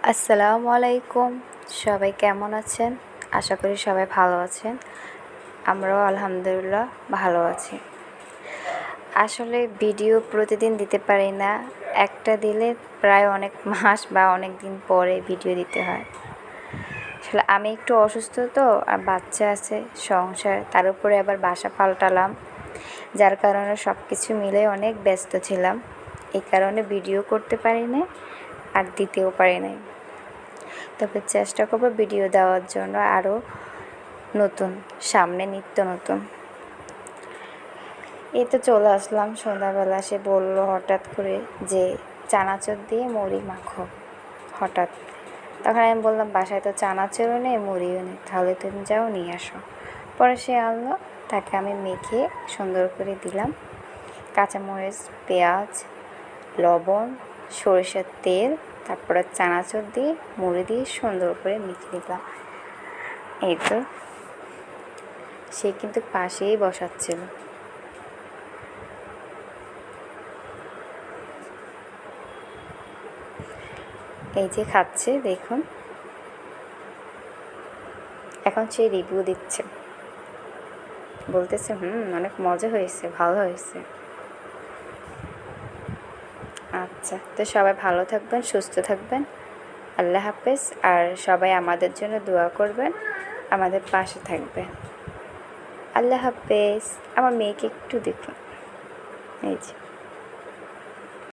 আসসালামু আলাইকুম। সবাই কেমন আছেন? আশা করি সবাই ভালো আছেন। আমরাও আলহামদুলিল্লাহ ভালো আছি। আসলে ভিডিও প্রতিদিন দিতে পারি না। একটা দিলে প্রায় অনেক মাস বা অনেক দিন পরে ভিডিও দিতে হয়। আসলে আমি একটু অসুস্থ তো, আর বাচ্চা আছে, সংসার, তার উপরে আবার বাসা পাল্টালাম, যার কারণে সব কিছু মিলে অনেক ব্যস্ত ছিলাম। এই কারণে ভিডিও করতে পারি না আর দিতেও পারি নাই। তবে চেষ্টা করব ভিডিও দেওয়ার জন্য আরও নতুন, সামনে নিত্য নতুন। এই তো চলে আসলাম সন্ধ্যাবেলা। সে বললো হঠাৎ করে যে চানাচুর দিয়ে মুড়ি মাখো। হঠাৎ তখন আমি বললাম বাসায় তো চানাচুরও নেই, মুড়িও নেই, তাহলে তুমি যাও নিয়ে আসো। পরে সে আনলো, তাকে আমি মেখে সুন্দর করে দিলাম কাঁচামরিচ, পেঁয়াজ, লবণ, সরিষার তেল, তারপরে চানাচুর দিয়ে মুড়ি দিয়ে সুন্দর করে মেখে দিলাম। এই তো সে কিন্তু পাশেই বসাচ্ছিল। এই যে খাচ্ছে, দেখুন। এখন সে রিভিউ দিচ্ছে, বলতেছে অনেক মজা হয়েছে, ভালো হয়েছে। আচ্ছা, তো সবাই ভালো থাকবেন, সুস্থ থাকবেন। আল্লাহ হাফেজ। আর সবাই আমাদের জন্য দোয়া করবেন, আমাদের পাশে থাকবেন। আল্লাহ হাফেজ। আমার মেয়েকে একটু দেখুন, এই যে।